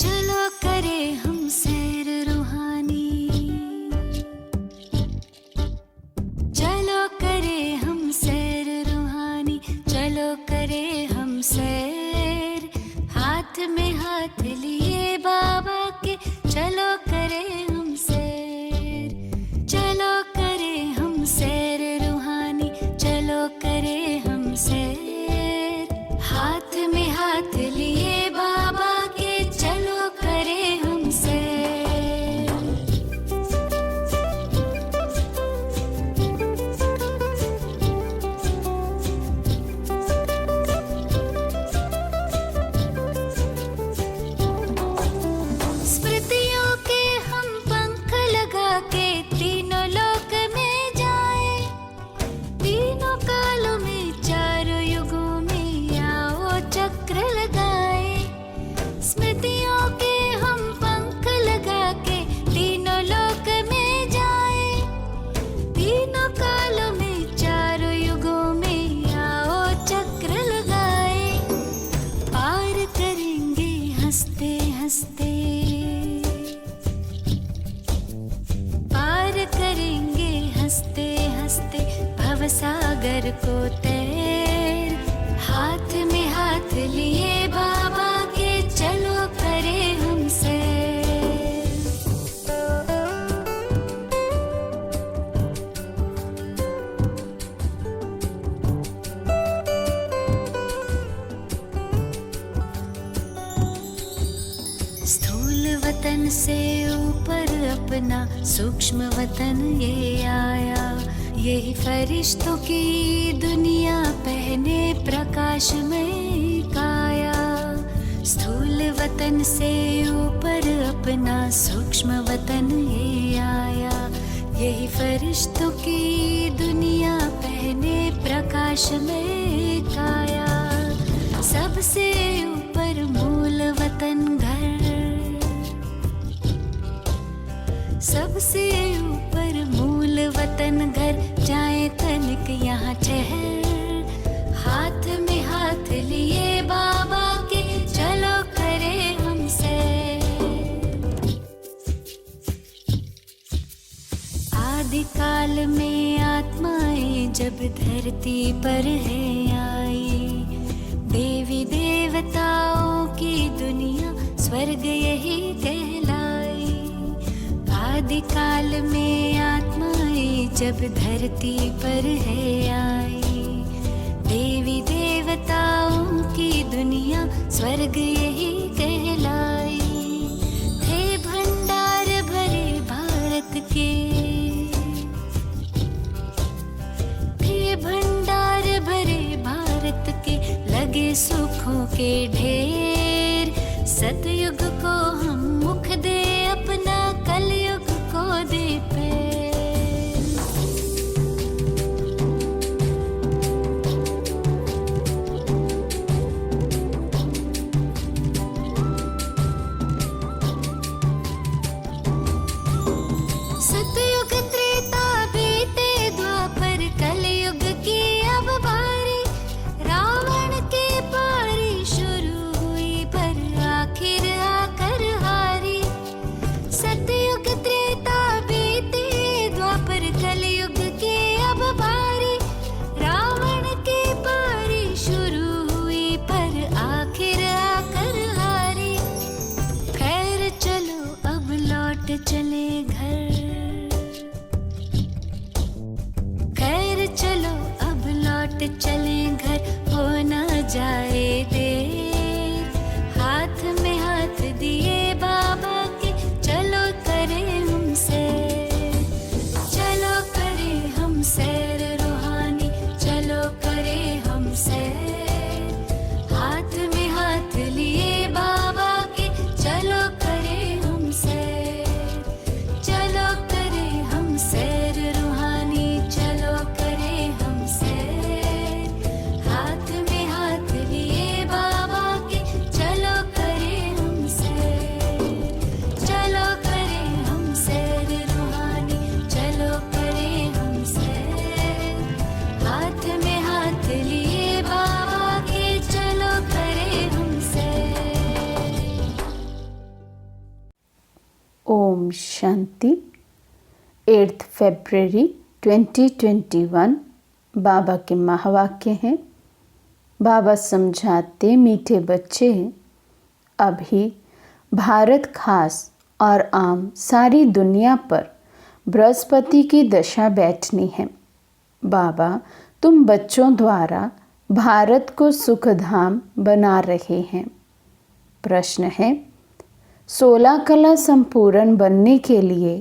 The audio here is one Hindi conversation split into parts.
चलो करे हम सैर रूहानी, चलो करे हम सैर रूहानी, चलो करे हम सैर, हाथ में हाथ लिए बाबा के, चलो करे हम सैर, चलो करे हम सैर रूहानी, चलो करे हम सैर, हाथ में हाथ लिए बाबा के, चलो करे हम सैर। स्मृतियों के हम पंख लगा के तीनों लोक में जाए, तीनों कालों में चारों युगों में आओ चक्र लगाए। स्मृतियों के हम पंख लगा के तीनों लोक में जाए, तीनों कालों में चारों युगों में आओ चक्र लगाए, पार करेंगे हंसते हंसते, पार करेंगे हंसते हंसते भवसागर को तैर, हाथ में हाथ लिए बाबा के, चलो करे हम सैर। स्थूल वतन से ऊपर अपना सूक्ष्म वतन ये आया, यही फरिश्तों की दुनिया पहने प्रकाशमय काया। स्थूल वतन से ऊपर अपना सूक्ष्म वतन ये आया, यही फरिश्तों की दुनिया पहने प्रकाशमय काया। सबसे ऊपर मूल वतन घर, सबसे ऊपर मूल वतन घर, जाए तनिक यहाँ ठहर, हाथ में हाथ लिए बाबा के, चलो करे हम सैर। आदिकाल में आत्माएं जब धरती पर है आई, देवी देवताओं की दुनिया स्वर्ग यही कहलाई। आदिकाल में आत्माएं जब धरती पर है आई, देवी देवताओं की दुनिया स्वर्ग यही कहलाई। थे भंडार भरे भारत के, थे भंडार भरे भारत के, लगे सुखों के ढेर। सतयुग को हम मुख दे अपना, कलयुग को दे पैर। सतयुग त्रेता बीते द्वापर, कलयुग की अब बारी। रावण के पारी शुरू हुई पर आखिर आकर हारी। ओम शांति। 8 फरवरी 2021 बाबा के महावाक्य हैं। बाबा समझाते, मीठे बच्चे, अभी भारत खास और आम सारी दुनिया पर बृहस्पति की दशा बैठनी है। बाबा तुम बच्चों द्वारा भारत को सुखधाम बना रहे हैं। प्रश्न है, 16 कला संपूर्ण बनने के लिए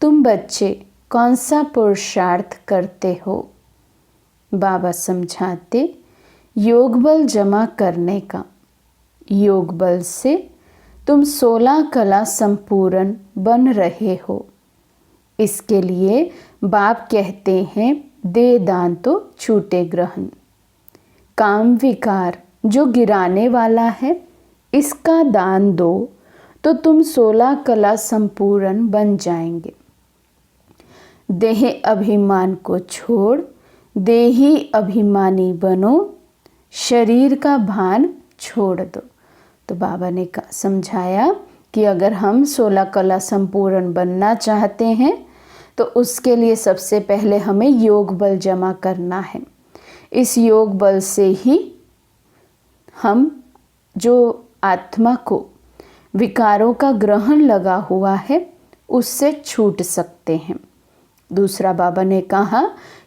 तुम बच्चे कौन सा पुरुषार्थ करते हो? बाबा समझाते, योग बल जमा करने का। योग बल से तुम 16 कला संपूर्ण बन रहे हो। इसके लिए बाप कहते हैं, दे दान तो छूटे ग्रहण। काम विकार जो गिराने वाला है, इसका दान दो तो तुम 16 कला संपूर्ण बन जाएंगे। देह अभिमान को छोड़ देही अभिमानी बनो, शरीर का भान छोड़ दो। तो बाबा ने समझाया कि अगर हम 16 कला संपूर्ण बनना चाहते हैं तो उसके लिए सबसे पहले हमें योग बल जमा करना है। इस योग बल से ही हम जो आत्मा को विकारों का ग्रहण लगा हुआ है उससे छूट सकते हैं। दूसरा बाबा ने कहा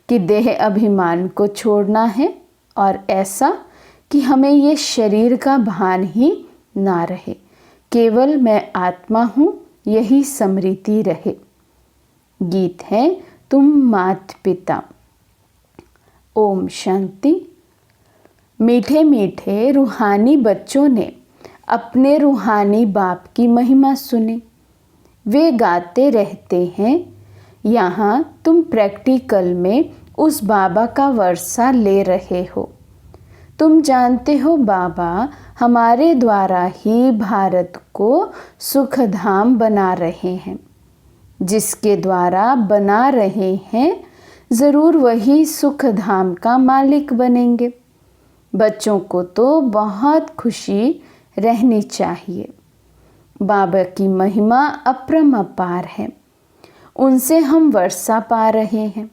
कि देह अभिमान को छोड़ना है और ऐसा कि हमें ये शरीर का भान ही ना रहे, केवल मैं आत्मा हूँ यही स्मृति रहे। गीत है, तुम मात पिता। ओम शांति। मीठे मीठे रूहानी बच्चों ने अपने रूहानी बाप की महिमा सुनी। वे गाते रहते हैं। यहाँ तुम प्रैक्टिकल में उस बाबा का वर्षा ले रहे हो। तुम जानते हो बाबा हमारे द्वारा ही भारत को सुखधाम बना रहे हैं। जिसके द्वारा बना रहे हैं ज़रूर वही सुखधाम का मालिक बनेंगे। बच्चों को तो बहुत खुशी रहनी चाहिए। बाबा की महिमा अपरंपार है, उनसे हम वर्षा पा रहे हैं।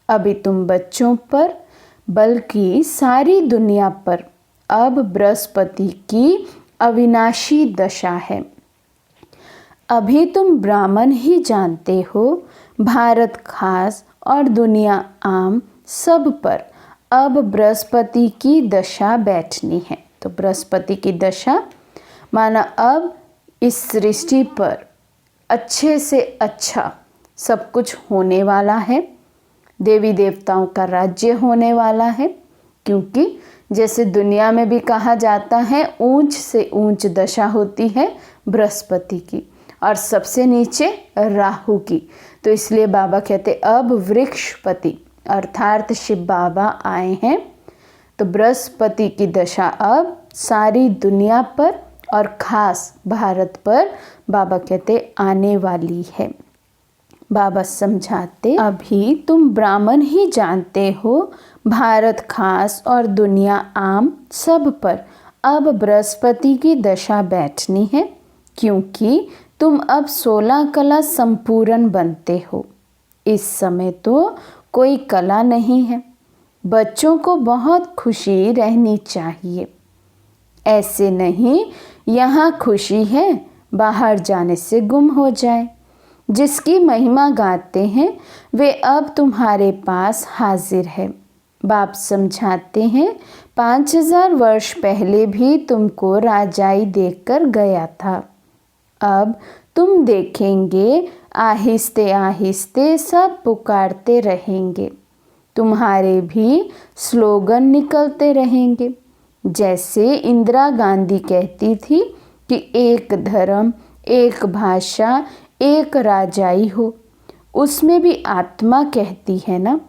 अभी तुम बच्चों पर बल्कि सारी दुनिया पर अब बृहस्पति की अविनाशी दशा है। अभी तुम ब्राह्मण ही जानते हो, भारत खास और दुनिया आम सब पर अब बृहस्पति की दशा बैठनी है। तो बृहस्पति की दशा माना अब इस सृष्टि पर अच्छे से अच्छा सब कुछ होने वाला है। देवी देवताओं का राज्य होने वाला है, क्योंकि जैसे दुनिया में भी कहा जाता है ऊंच से ऊंच दशा होती है बृहस्पति की और सबसे नीचे राहु की। तो इसलिए बाबा कहते अब वृक्षपति अर्थात शिव बाबा आए हैं। तो बृहस्पति की दशा अब सारी दुनिया पर और ख़ास भारत पर बाबा कहते आने वाली है। बाबा समझाते, अभी तुम ब्राह्मण ही जानते हो, भारत खास और दुनिया आम सब पर अब बृहस्पति की दशा बैठनी है, क्योंकि तुम अब 16 कला संपूर्ण बनते हो। इस समय तो कोई कला नहीं है। बच्चों को बहुत खुशी रहनी चाहिए। ऐसे नहीं यहाँ खुशी है बाहर जाने से गुम हो जाए। जिसकी महिमा गाते हैं वे अब तुम्हारे पास हाजिर है। बाप समझाते हैं, 5000 वर्ष पहले भी तुमको राजाई देकर गया था। अब तुम देखेंगे आहिस्ते आहिस्ते सब पुकारते रहेंगे। तुम्हारे भी स्लोगन निकलते रहेंगे। जैसे इंदिरा गांधी कहती थी कि एक धर्म, एक भाषा, एक राजाई हो, उसमें भी आत्मा कहती है ना।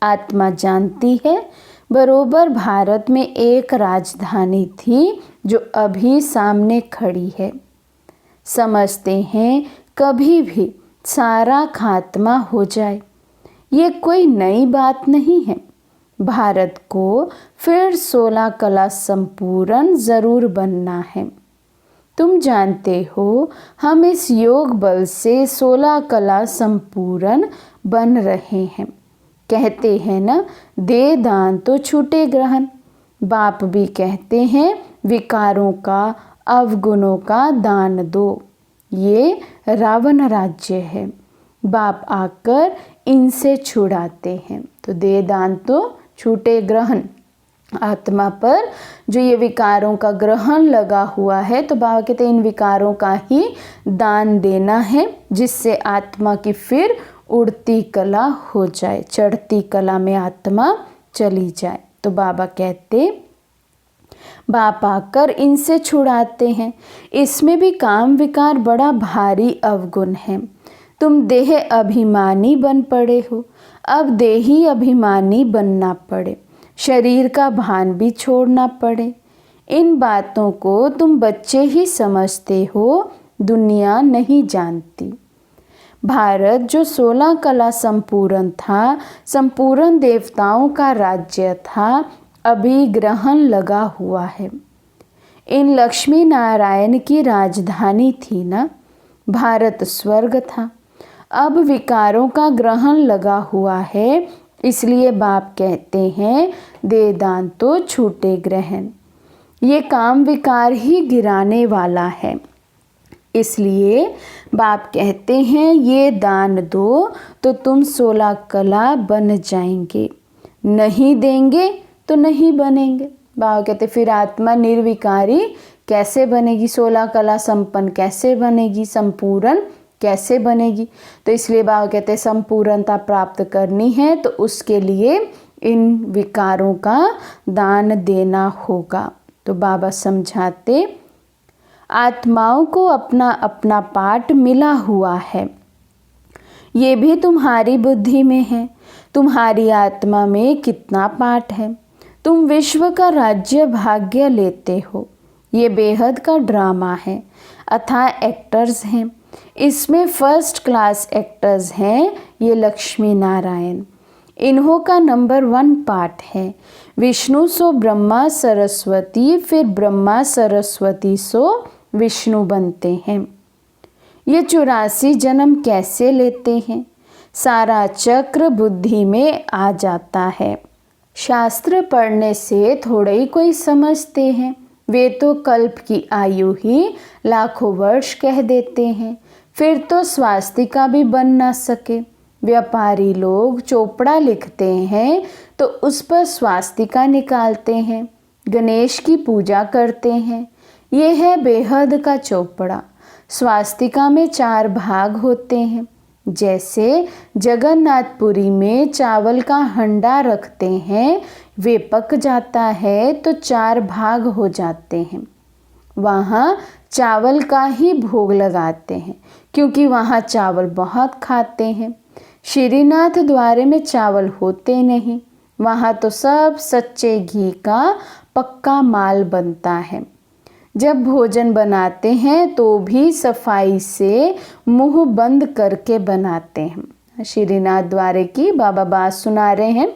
आत्मा जानती है बरोबर भारत में एक राजधानी थी जो अभी सामने खड़ी है। समझते हैं कभी भी सारा खात्मा हो जाए, ये कोई नई बात नहीं है। भारत को फिर 16 कला संपूर्ण ज़रूर बनना है। तुम जानते हो हम इस योग बल से 16 कला संपूर्ण बन रहे हैं। कहते हैं ना, दे दान तो छूटे ग्रहण। बाप भी कहते हैं विकारों का, अवगुणों का दान दो। ये रावण राज्य है, बाप आकर इनसे छुड़ाते हैं। तो दे दान तो छूटे ग्रहण। आत्मा पर जो ये विकारों का ग्रहण लगा हुआ है, तो बाबा कहते हैं इन विकारों का ही दान देना है, जिससे आत्मा की फिर उड़ती कला हो जाए, चढ़ती कला में आत्मा चली जाए। तो बाबा कहते बाप आकर इनसे छुड़ाते हैं। इसमें भी काम विकार बड़ा भारी अवगुण है। तुम देह अभिमानी बन पड़े हो, अब देही अभिमानी बनना पड़े, शरीर का भान भी छोड़ना पड़े। इन बातों को तुम बच्चे ही समझते हो, दुनिया नहीं जानती। भारत जो 16 कला संपूर्ण था, संपूर्ण देवताओं का राज्य था, अभी ग्रहण लगा हुआ है। इन लक्ष्मी नारायण की राजधानी थी ना, भारत स्वर्ग था। अब विकारों का ग्रहण लगा हुआ है, इसलिए बाप कहते हैं दे दान तो छूटे ग्रहण। ये काम विकार ही गिराने वाला है, इसलिए बाप कहते हैं ये दान दो तो तुम 16 कला बन जाएंगे, नहीं देंगे तो नहीं बनेंगे। बाबा कहते फिर आत्मा निर्विकारी कैसे बनेगी, 16 कला संपन्न कैसे बनेगी, संपूर्ण कैसे बनेगी। तो इसलिए बाबा कहते संपूर्णता प्राप्त करनी है तो उसके लिए इन विकारों का दान देना होगा। तो बाबा समझाते आत्माओं को अपना अपना पाठ मिला हुआ है, ये भी तुम्हारी बुद्धि में है। तुम्हारी आत्मा में कितना पाठ है। तुम विश्व का राज्य भाग्य लेते हो, ये बेहद का ड्रामा है, अथाह एक्टर्स हैं। इसमें फर्स्ट क्लास एक्टर्स हैं ये लक्ष्मी नारायण। इन्हों का नंबर 1 पाठ है। विष्णु सो ब्रह्मा सरस्वती, फिर ब्रह्मा सरस्वती सो विष्णु बनते हैं। ये 84 जन्म कैसे लेते हैं, सारा चक्र बुद्धि में आ जाता है। शास्त्र पढ़ने से थोड़े ही कोई समझते हैं, वे तो कल्प की आयु ही लाखों वर्ष कह देते हैं, फिर तो स्वास्तिका भी बन ना सके। व्यापारी लोग चोपड़ा लिखते हैं तो उस पर स्वास्तिका निकालते हैं, गणेश की पूजा करते हैं। ये है बेहद का चोपड़ा। स्वास्तिका में 4 भाग होते हैं। जैसे जगन्नाथपुरी में चावल का हंडा रखते हैं, वे पक जाता है तो 4 भाग हो जाते हैं। वहाँ चावल का ही भोग लगाते हैं, क्योंकि वहाँ चावल बहुत खाते हैं। श्रीनाथ द्वारे में चावल होते नहीं, वहाँ तो सब सच्चे घी का पक्का माल बनता है। जब भोजन बनाते हैं तो भी सफाई से मुंह बंद करके बनाते हैं। श्रीनाथ द्वारे की बाबा बात सुना रहे हैं।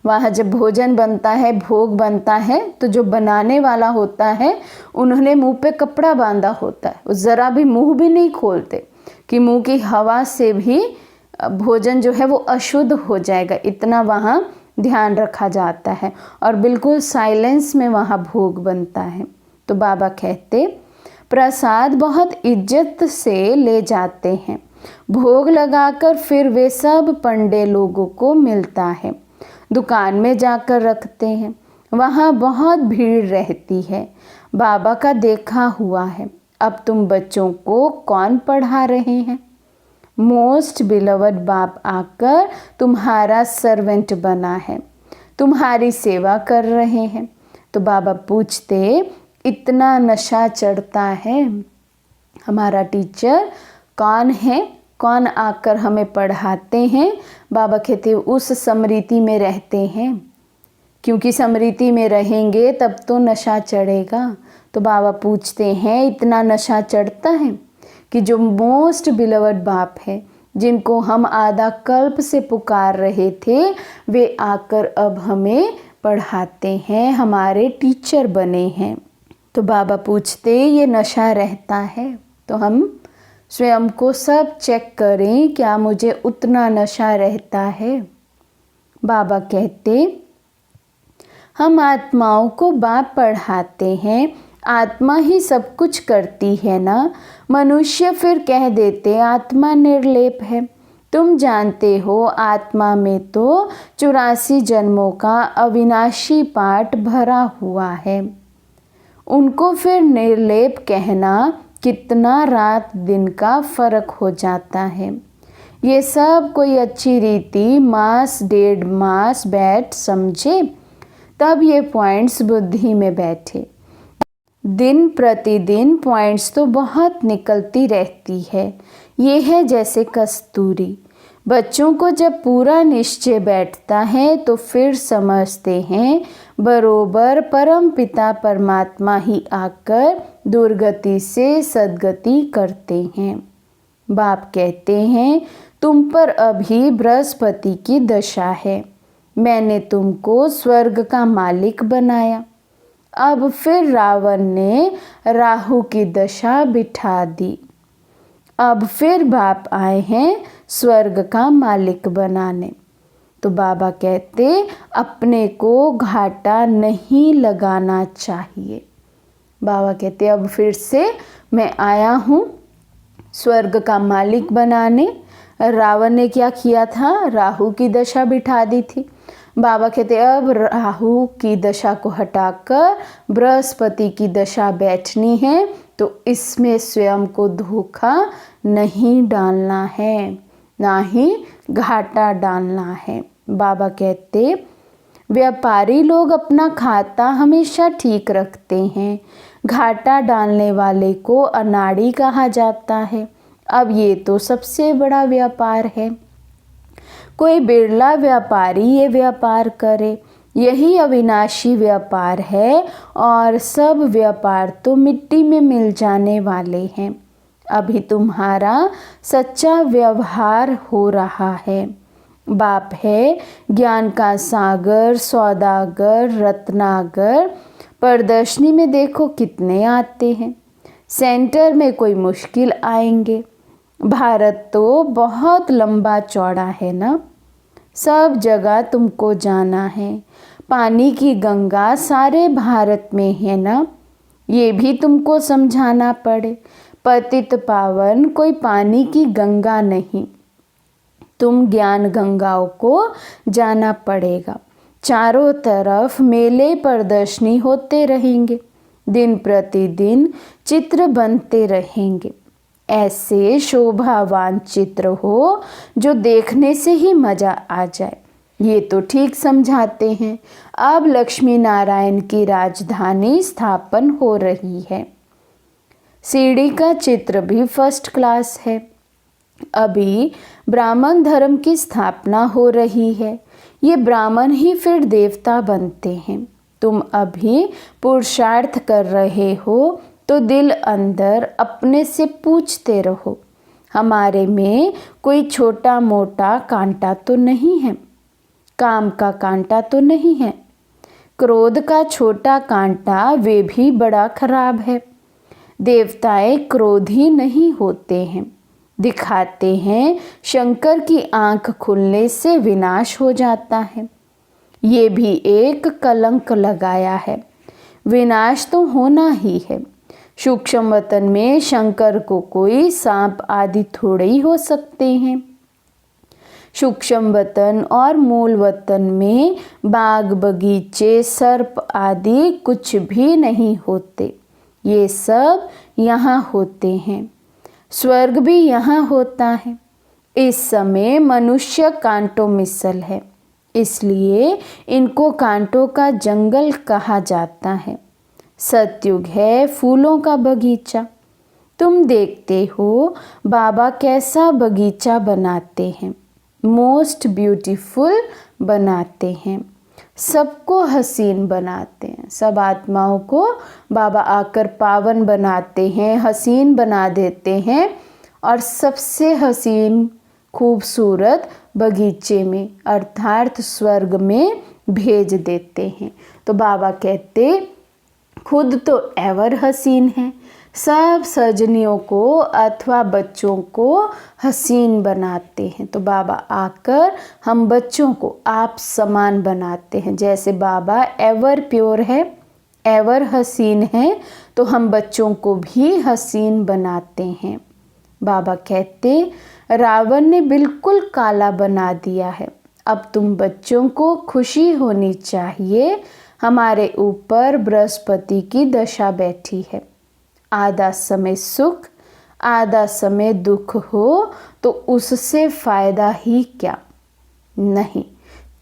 वहाँ जब भोजन बनता है, भोग बनता है, तो जो बनाने वाला होता है उन्होंने मुंह पे कपड़ा बांधा होता है, वो ज़रा भी मुंह भी नहीं खोलते कि मुंह की हवा से भी भोजन जो है वो अशुद्ध हो जाएगा, इतना वहाँ ध्यान रखा जाता है। और बिल्कुल साइलेंस में वहाँ भोग बनता है। तो बाबा कहते प्रसाद बहुत इज्जत से ले जाते हैं, भोग लगाकर फिर वे सब पंडे लोगों को मिलता है। दुकान में जाकर रखते हैं, वहाँ बहुत भीड़ रहती है। बाबा का देखा हुआ है। अब तुम बच्चों को कौन पढ़ा रहे हैं। मोस्ट बिलवड बाप आकर तुम्हारा सर्वेंट बना है, तुम्हारी सेवा कर रहे हैं। तो बाबा पूछते इतना नशा चढ़ता है, हमारा टीचर कौन है, कौन आकर हमें पढ़ाते हैं। बाबा कहते उस स्मृति में रहते हैं, क्योंकि स्मृति में रहेंगे तब तो नशा चढ़ेगा। तो बाबा पूछते हैं इतना नशा चढ़ता है कि जो मोस्ट बिलवड बाप है, जिनको हम आधा कल्प से पुकार रहे थे, वे आकर अब हमें पढ़ाते हैं, हमारे टीचर बने हैं। तो बाबा पूछते ये नशा रहता है? तो हम स्वयं को सब चेक करें, क्या मुझे उतना नशा रहता है? बाबा कहते हम आत्माओं को बाप पढ़ाते हैं, आत्मा ही सब कुछ करती है ना। मनुष्य फिर कह देते आत्मा निर्लेप है। तुम जानते हो आत्मा में तो 84 जन्मों का अविनाशी पाठ भरा हुआ है। उनको फिर निर्लेप कहना कितना रात दिन का फर्क हो जाता है। ये सब कोई अच्छी रीति मास 1.5 मास बैठ समझे, तब ये पॉइंट्स बुद्धि में बैठे। दिन प्रतिदिन पॉइंट्स तो बहुत निकलती रहती है। ये है जैसे कस्तूरी। बच्चों को जब पूरा निश्चय बैठता है तो फिर समझते हैं बरोबर परम पिता परमात्मा ही आकर दुर्गति से सद्गति करते हैं। बाप कहते हैं तुम पर अभी बृहस्पति की दशा है, मैंने तुमको स्वर्ग का मालिक बनाया। अब फिर रावण ने राहु की दशा बिठा दी। अब फिर बाप आए हैं स्वर्ग का मालिक बनाने। तो बाबा कहते अपने को घाटा नहीं लगाना चाहिए। बाबा कहते अब फिर से मैं आया हूँ स्वर्ग का मालिक बनाने। रावण ने क्या किया था? राहु की दशा बिठा दी थी। बाबा कहते अब राहु की दशा को हटाकर बृहस्पति की दशा बैठनी है, तो इसमें स्वयं को धोखा नहीं डालना है, ना ही घाटा डालना है। बाबा कहते व्यापारी लोग अपना खाता हमेशा ठीक रखते हैं, घाटा डालने वाले को अनाड़ी कहा जाता है। अब ये तो सबसे बड़ा व्यापार है। कोई बिरला व्यापारी ये व्यापार करे, यही अविनाशी व्यापार है। और सब व्यापार तो मिट्टी में मिल जाने वाले हैं। अभी तुम्हारा सच्चा व्यवहार हो रहा है। बाप है ज्ञान का सागर, सौदागर, रत्नागर। प्रदर्शनी में देखो कितने आते हैं। सेंटर में कोई मुश्किल आएंगे। भारत तो बहुत लंबा चौड़ा है ना, सब जगह तुमको जाना है। पानी की गंगा सारे भारत में है ना, ये भी तुमको समझाना पड़े। पतित पावन कोई पानी की गंगा नहीं, तुम ज्ञान गंगाओं को जाना पड़ेगा। चारों तरफ मेले प्रदर्शनी होते रहेंगे, दिन प्रतिदिन चित्र बनते रहेंगे। ऐसे शोभावान चित्र हो जो देखने से ही मजा आ जाए। ये तो ठीक समझाते हैं। अब लक्ष्मी नारायण की राजधानी स्थापन हो रही है। सीढ़ी का चित्र भी फर्स्ट क्लास है। अभी ब्राह्मण धर्म की स्थापना हो रही है। ये ब्राह्मण ही फिर देवता बनते हैं। तुम अभी पुरुषार्थ कर रहे हो तो दिल अंदर अपने से पूछते रहो, हमारे में कोई छोटा मोटा कांटा तो नहीं है, काम का कांटा तो नहीं है। क्रोध का छोटा कांटा वे भी बड़ा खराब है। देवताएं क्रोधी नहीं होते हैं, दिखाते हैं शंकर की आंख खुलने से विनाश हो जाता है। ये भी एक कलंक लगाया है, विनाश तो होना ही है। सूक्ष्म वतन में शंकर को कोई सांप आदि थोड़े ही हो सकते हैं। सूक्ष्म वतन और मूल वतन में बाग बगीचे सर्प आदि कुछ भी नहीं होते। ये सब यहाँ होते हैं। स्वर्ग भी यहाँ होता है। इस समय मनुष्य कांटों मिसल है, इसलिए इनको कांटों का जंगल कहा जाता है। सतयुग है फूलों का बगीचा। तुम देखते हो बाबा कैसा बगीचा बनाते हैं, मोस्ट ब्यूटीफुल बनाते हैं, सबको हसीन बनाते हैं। सब आत्माओं को बाबा आकर पावन बनाते हैं, हसीन बना देते हैं और सबसे हसीन खूबसूरत बगीचे में अर्थात स्वर्ग में भेज देते हैं। तो बाबा कहते खुद तो एवर हसीन है, सब सजनियों को अथवा बच्चों को हसीन बनाते हैं। तो बाबा आकर हम बच्चों को आप समान बनाते हैं। जैसे बाबा एवर प्योर है, एवर हसीन है, तो हम बच्चों को भी हसीन बनाते हैं। बाबा कहते रावण ने बिल्कुल काला बना दिया है, अब तुम बच्चों को खुशी होनी चाहिए, हमारे ऊपर बृहस्पति की दशा बैठी है। आधा समय सुख आधा समय दुख हो तो उससे फायदा ही क्या। नहीं,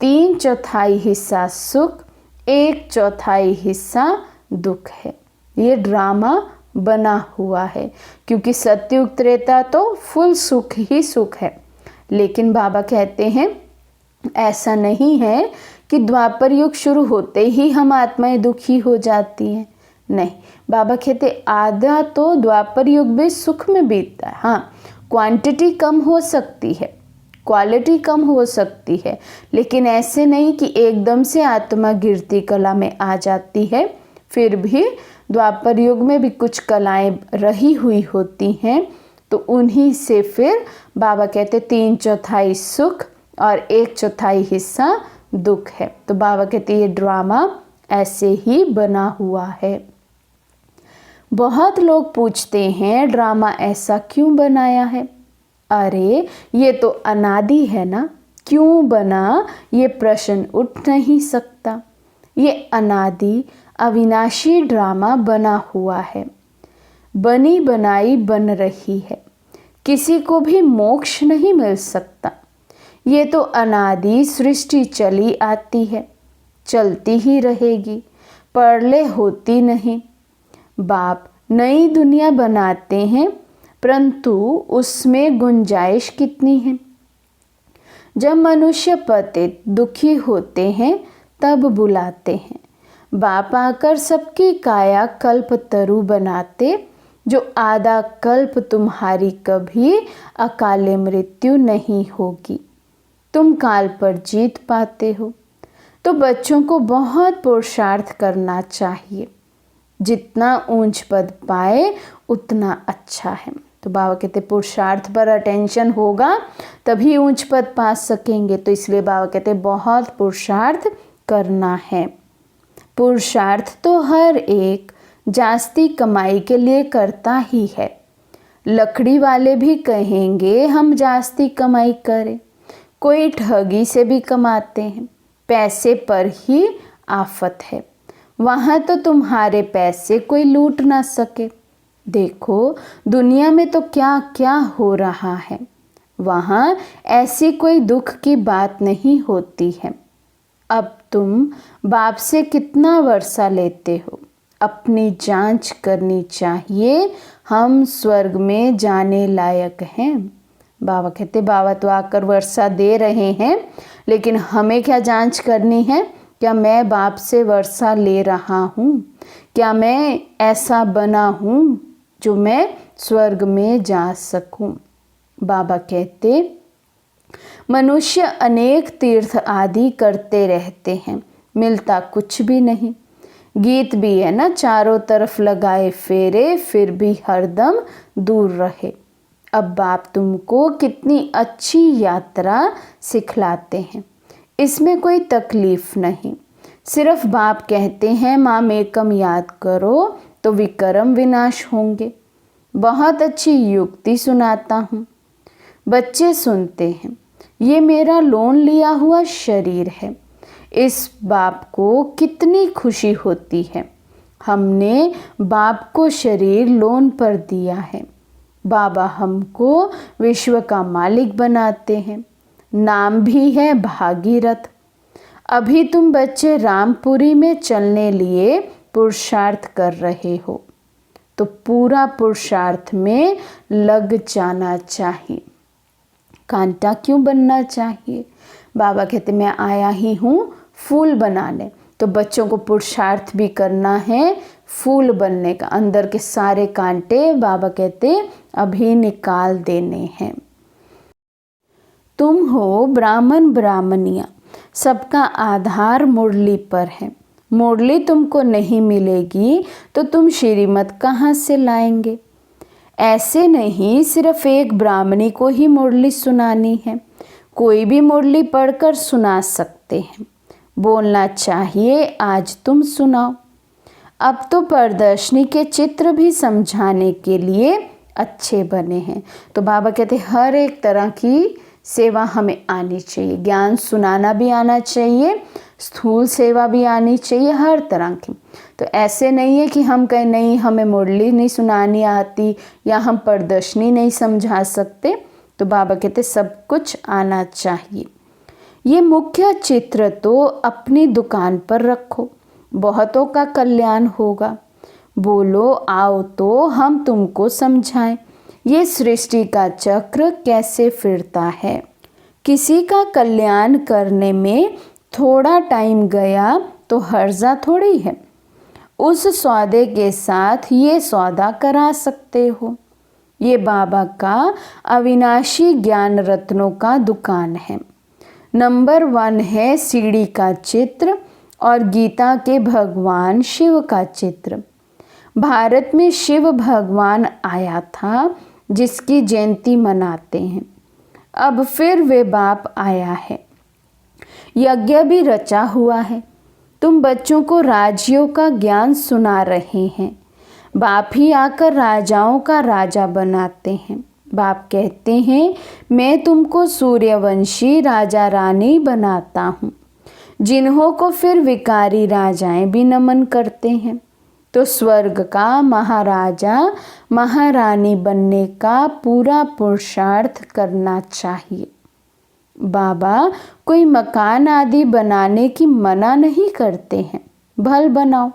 3/4 हिस्सा सुख, 1/4 हिस्सा दुख है। ये ड्रामा बना हुआ है, क्योंकि सत्युग त्रेता तो फुल सुख ही सुख है। लेकिन बाबा कहते हैं ऐसा नहीं है कि द्वापर युग शुरू होते ही हम आत्माएं दुखी हो जाती हैं। नहीं, बाबा कहते आधा तो द्वापर युग में सुख में बीतता है। हाँ, क्वांटिटी कम हो सकती है, क्वालिटी कम हो सकती है, लेकिन ऐसे नहीं कि एकदम से आत्मा गिरती कला में आ जाती है। फिर भी द्वापर युग में भी कुछ कलाएं रही हुई होती हैं, तो उन्हीं से फिर बाबा कहते 3/4 सुख और 1/4 हिस्सा दुख है। तो बाबा कहते ये ड्रामा ऐसे ही बना हुआ है। बहुत लोग पूछते हैं ड्रामा ऐसा क्यों बनाया है। अरे ये तो अनादि है ना, क्यों बना ये प्रश्न उठ नहीं सकता। ये अनादि अविनाशी ड्रामा बना हुआ है, बनी बनाई बन रही है, किसी को भी मोक्ष नहीं मिल सकता। ये तो अनादि सृष्टि चली आती है, चलती ही रहेगी, परले होती नहीं। बाप नई दुनिया बनाते हैं, परंतु उसमें गुंजाइश कितनी है। जब मनुष्य पतित दुखी होते हैं तब बुलाते हैं, बाप आकर सबकी काया कल्प तरु बनाते, जो आधा कल्प तुम्हारी कभी अकाले मृत्यु नहीं होगी, तुम काल पर जीत पाते हो। तो बच्चों को बहुत पुरुषार्थ करना चाहिए, जितना ऊंच पद पाए उतना अच्छा है। तो बाबा कहते पुरुषार्थ पर अटेंशन होगा तभी ऊंच पद पा सकेंगे। तो इसलिए बाबा कहते बहुत पुरुषार्थ करना है। पुरुषार्थ तो हर एक जास्ती कमाई के लिए करता ही है। लकड़ी वाले भी कहेंगे हम जास्ती कमाई करें, कोई ठगी से भी कमाते हैं, पैसे पर ही आफत है, वहाँ तो तुम्हारे पैसे कोई लूट ना सके। देखो दुनिया में तो क्या क्या हो रहा है, वहाँ ऐसी कोई दुख की बात नहीं होती है। अब तुम बाप से कितना वर्षा लेते हो, अपनी जांच करनी चाहिए, हम स्वर्ग में जाने लायक हैं। बाबा कहते बाबा तो आकर वर्षा दे रहे हैं, लेकिन हमें क्या जांच करनी है, क्या मैं बाप से वर्षा ले रहा हूँ, क्या मैं ऐसा बना हूँ जो मैं स्वर्ग में जा सकूँ। बाबा कहते मनुष्य अनेक तीर्थ आदि करते रहते हैं, मिलता कुछ भी नहीं। गीत भी है ना, चारों तरफ लगाए फेरे फिर भी हरदम दूर रहे। अब बाप तुमको कितनी अच्छी यात्रा सिखलाते हैं, इसमें कोई तकलीफ नहीं। सिर्फ बाप कहते हैं माम एकम याद करो तो विकर्म विनाश होंगे। बहुत अच्छी युक्ति सुनाता हूँ, बच्चे सुनते हैं। ये मेरा लोन लिया हुआ शरीर है, इस बाप को कितनी खुशी होती है। हमने बाप को शरीर लोन पर दिया है। बाबा हमको विश्व का मालिक बनाते हैं, नाम भी है भागीरथ। अभी तुम बच्चे रामपुरी में चलने लिए पुरुषार्थ कर रहे हो, तो पूरा पुरुषार्थ में लग जाना चाहिए। कांटा क्यों बनना चाहिए। बाबा कहते मैं आया ही हूँ फूल बनाने, तो बच्चों को पुरुषार्थ भी करना है फूल बनने का। अंदर के सारे कांटे बाबा कहते अभी निकाल देने हैं। तुम हो ब्राह्मण ब्राह्मणियाँ, सबका आधार मुरली पर है। मुरली तुमको नहीं मिलेगी तो तुम श्रीमत कहाँ से लाएंगे। ऐसे नहीं सिर्फ एक ब्राह्मणी को ही मुरली सुनानी है, कोई भी मुरली पढ़कर सुना सकते हैं। बोलना चाहिए आज तुम सुनाओ। अब तो प्रदर्शनी के चित्र भी समझाने के लिए अच्छे बने हैं। तो बाबा कहते हर एक तरह की सेवा हमें आनी चाहिए, ज्ञान सुनाना भी आना चाहिए, स्थूल सेवा भी आनी चाहिए, हर तरह की। तो ऐसे नहीं है कि हम कहें नहीं हमें मुरली नहीं सुनानी आती या हम प्रदर्शनी नहीं समझा सकते। तो बाबा कहते सब कुछ आना चाहिए। ये मुख्य चित्र तो अपनी दुकान पर रखो, बहुतों का कल्याण होगा। बोलो आओ तो हम तुमको समझाएं ये सृष्टि का चक्र कैसे फिरता है। किसी का कल्याण करने में थोड़ा टाइम गया तो हर्जा थोड़ी है। उस सौदे के साथ ये सौदा करा सकते हो। ये बाबा का अविनाशी ज्ञान रत्नों का दुकान है। नंबर 1 है सीढ़ी का चित्र और गीता के भगवान शिव का चित्र। भारत में शिव भगवान आया था जिसकी जयंती मनाते हैं। अब फिर वे बाप आया है, यज्ञ भी रचा हुआ है। तुम बच्चों को राजयोग का ज्ञान सुना रहे हैं। बाप ही आकर राजाओं का राजा बनाते हैं। बाप कहते हैं मैं तुमको सूर्यवंशी राजा रानी बनाता हूँ, जिन्हों को फिर विकारी राजाएं भी नमन करते हैं। तो स्वर्ग का महाराजा महारानी बनने का पूरा पुरुषार्थ करना चाहिए। बाबा कोई मकान आदि बनाने की मना नहीं करते हैं, भल बनाओ,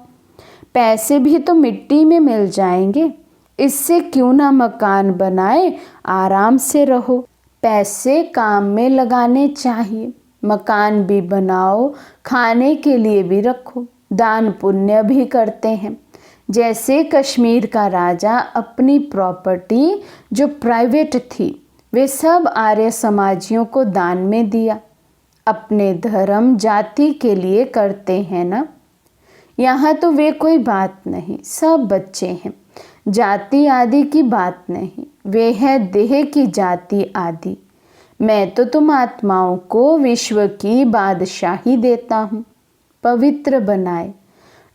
पैसे भी तो मिट्टी में मिल जाएंगे, इससे क्यों ना मकान बनाए, आराम से रहो। पैसे काम में लगाने चाहिए, मकान भी बनाओ, खाने के लिए भी रखो, दान पुण्य भी करते हैं। जैसे कश्मीर का राजा अपनी प्रॉपर्टी जो प्राइवेट थी वे सब आर्य समाजियों को दान में दिया। अपने धर्म जाति के लिए करते हैं ना। यहाँ तो वे कोई बात नहीं, सब बच्चे हैं, जाति आदि की बात नहीं, वे है देह की जाति आदि। मैं तो तुम आत्माओं को विश्व की बादशाही देता हूँ। पवित्र बनाए,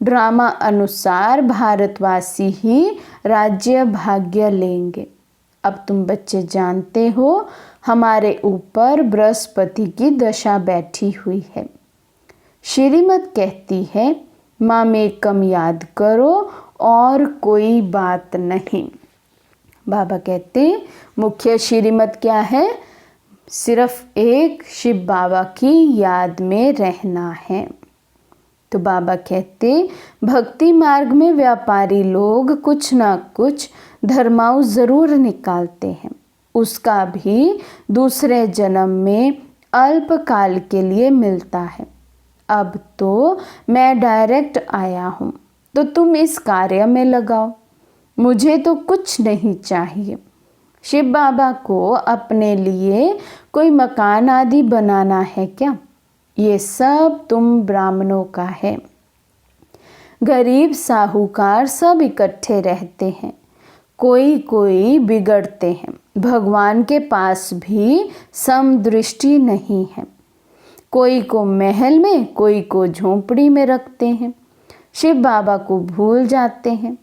ड्रामा अनुसार भारतवासी ही राज्य भाग्य लेंगे। अब तुम बच्चे जानते हो हमारे ऊपर बृहस्पति की दशा बैठी हुई है। श्रीमत कहती है मामेकम याद करो और कोई बात नहीं। बाबा कहते मुख्य श्रीमत क्या है, सिर्फ एक शिव बाबा की याद में रहना है। तो बाबा कहते भक्ति मार्ग में व्यापारी लोग कुछ ना कुछ धर्माऊ ज़रूर निकालते हैं, उसका भी दूसरे जन्म में अल्प काल के लिए मिलता है। अब तो मैं डायरेक्ट आया हूँ तो तुम इस कार्य में लगाओ, मुझे तो कुछ नहीं चाहिए। शिव बाबा को अपने लिए कोई मकान आदि बनाना है क्या? ये सब तुम ब्राह्मणों का है। गरीब साहूकार सब इकट्ठे रहते हैं, कोई कोई बिगड़ते हैं। भगवान के पास भी समदृष्टि नहीं है, कोई को महल में कोई को झोंपड़ी में रखते हैं। शिव बाबा को भूल जाते हैं।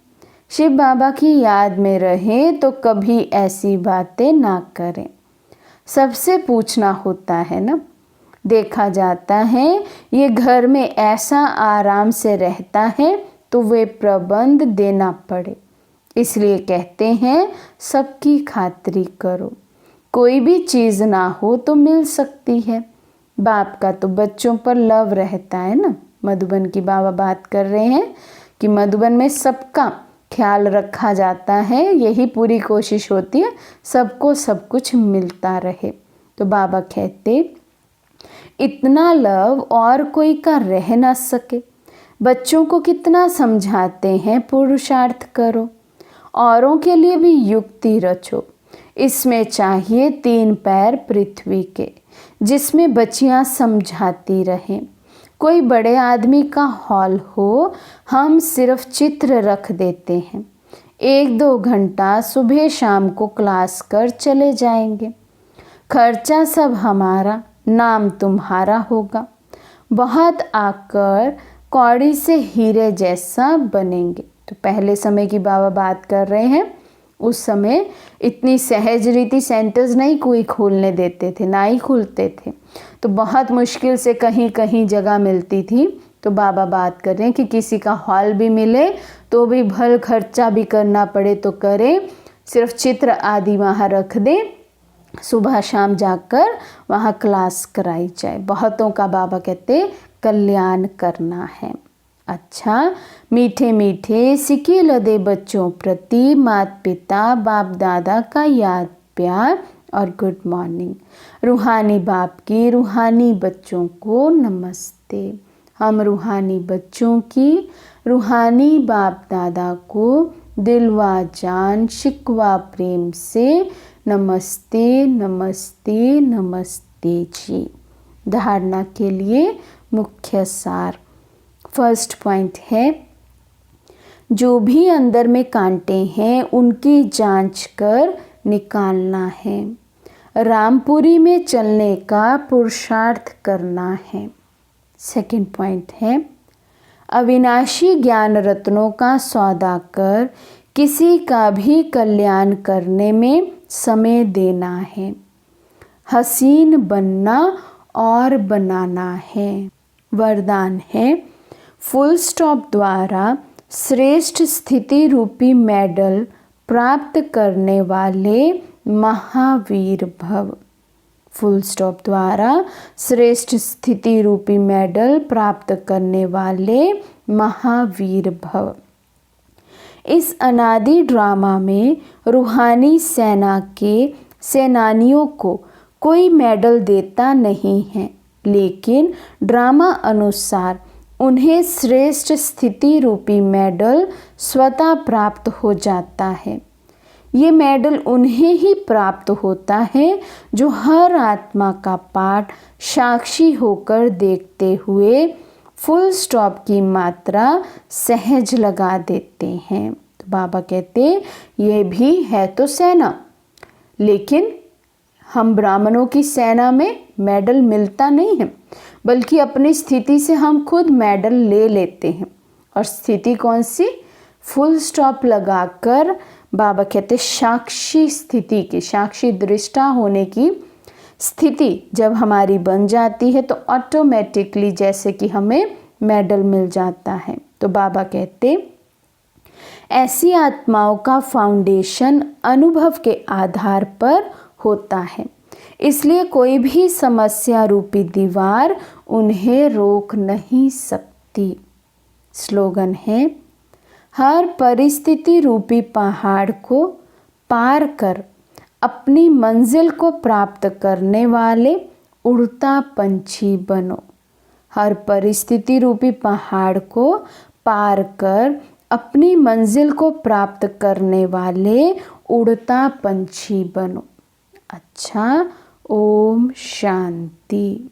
शिव बाबा की याद में रहें तो कभी ऐसी बातें ना करें। सबसे पूछना होता है ना। देखा जाता है ये घर में ऐसा आराम से रहता है तो वे प्रबंध देना पड़े, इसलिए कहते हैं सबकी खातिरी करो। कोई भी चीज़ ना हो तो मिल सकती है। बाप का तो बच्चों पर लव रहता है ना। मधुबन की बाबा बात कर रहे हैं कि मधुबन में सबका ख्याल रखा जाता है, यही पूरी कोशिश होती है सबको सब कुछ मिलता रहे। तो बाबा कहते इतना लव और कोई का रह ना सके। बच्चों को कितना समझाते हैं पुरुषार्थ करो, औरों के लिए भी युक्ति रचो। इसमें चाहिए 3 पैर पृथ्वी के, जिसमें बच्चियां समझाती रहें। कोई बड़े आदमी का हॉल हो, हम सिर्फ चित्र रख देते हैं। 1-2 घंटा सुबह शाम को क्लास कर चले जाएंगे। खर्चा सब हमारा, नाम तुम्हारा होगा। बहुत आकर कौड़ी से हीरे जैसा बनेंगे। तो पहले समय की बाबा बात कर रहे हैं। उस समय इतनी सहज रीति सेंटर्स नहीं कोई खोलने देते थे, ना ही खुलते थे, तो बहुत मुश्किल से कहीं कहीं जगह मिलती थी। तो बाबा बात कर रहे हैं कि किसी का हॉल भी मिले तो भी भल खर्चा भी करना पड़े तो करें, सिर्फ चित्र आदि वहाँ रख दें, सुबह शाम जाकर वहाँ क्लास कराई जाए। बहुतों का बाबा कहते कल्याण करना है। अच्छा, मीठे मीठे सिके लदे बच्चों प्रति माता पिता बाप दादा का याद प्यार और गुड मॉर्निंग। रूहानी बाप की रूहानी बच्चों को नमस्ते। हम रूहानी बच्चों की रूहानी बाप दादा को दिलवा जान शिकवा प्रेम से नमस्ते नमस्ते नमस्ते जी। धारणा के लिए मुख्य सार। फर्स्ट पॉइंट है, जो भी अंदर में कांटे हैं उनकी जांच कर निकालना है। रामपुरी में चलने का पुरुषार्थ करना है। सेकंड पॉइंट है, अविनाशी ज्ञान रत्नों का सौदा कर किसी का भी कल्याण करने में समय देना है। हसीन बनना और बनाना है। वरदान है, फुल स्टॉप द्वारा श्रेष्ठ स्थिति रूपी मेडल प्राप्त करने वाले महावीर भव। फुल स्टॉप द्वारा श्रेष्ठ स्थिति रूपी मेडल प्राप्त करने वाले महावीर भव। इस अनादि ड्रामा में रूहानी सेना के सेनानियों को कोई मेडल देता नहीं है, लेकिन ड्रामा अनुसार उन्हें श्रेष्ठ स्थिति रूपी मेडल स्वतः प्राप्त हो जाता है। ये मेडल उन्हें ही प्राप्त होता है जो हर आत्मा का पाठ साक्षी होकर देखते हुए फुल स्टॉप की मात्रा सहज लगा देते हैं। तो बाबा कहते ये भी है तो सेना, लेकिन हम ब्राह्मणों की सेना में मेडल मिलता नहीं है, बल्कि अपनी स्थिति से हम खुद मेडल ले लेते हैं। और स्थिति कौन सी? फुल स्टॉप लगाकर बाबा कहते साक्षी स्थिति की, साक्षी दृष्टा होने की स्थिति जब हमारी बन जाती है तो ऑटोमेटिकली जैसे कि हमें मेडल मिल जाता है। तो बाबा कहते ऐसी आत्माओं का फाउंडेशन अनुभव के आधार पर होता है, इसलिए कोई भी समस्या रूपी दीवार उन्हें रोक नहीं सकती। स्लोगन है, हर परिस्थिति रूपी पहाड़ को पार कर अपनी मंजिल को प्राप्त करने वाले उड़ता पंछी बनो। हर परिस्थिति रूपी पहाड़ को पार कर अपनी मंजिल को प्राप्त करने वाले उड़ता पंछी बनो। अच्छा, ओम शांति।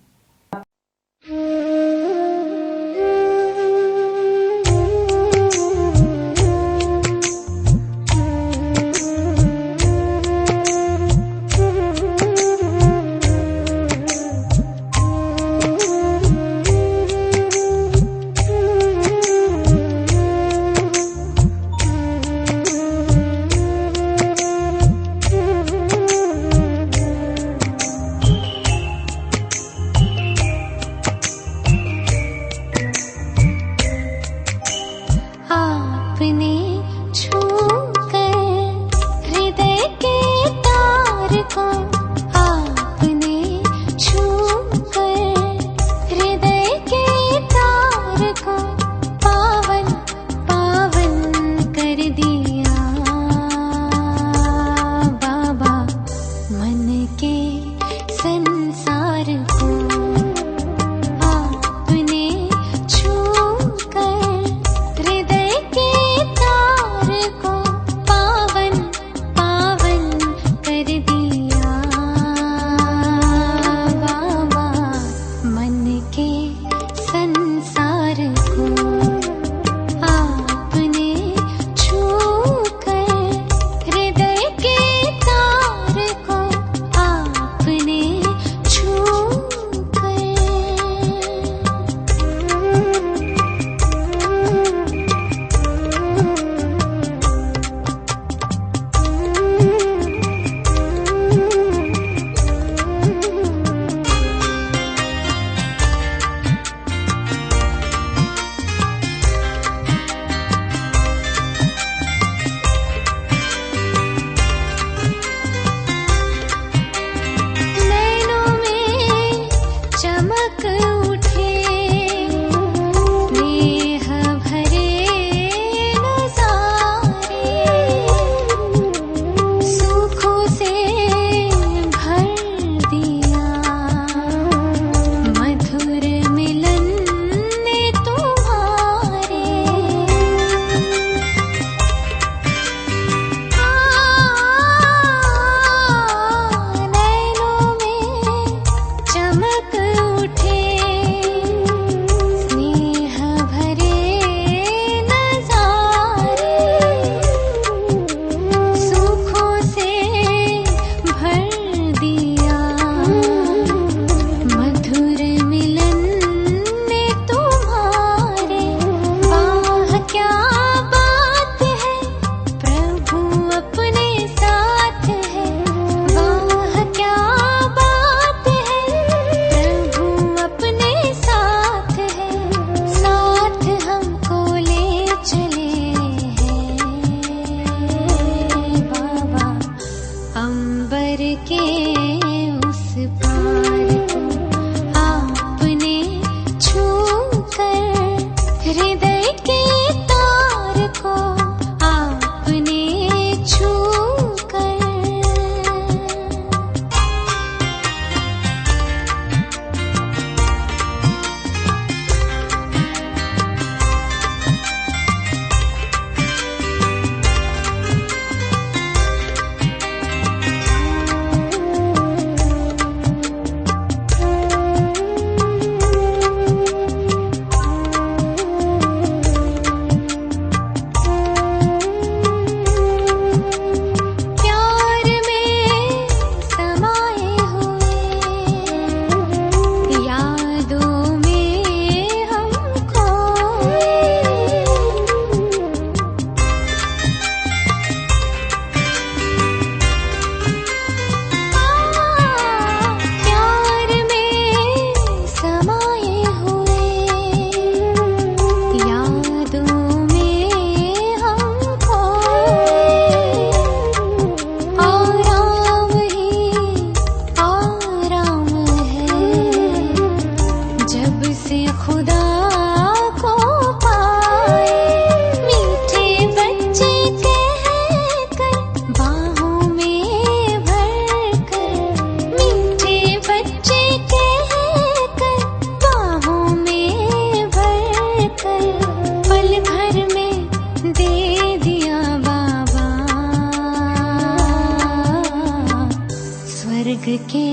के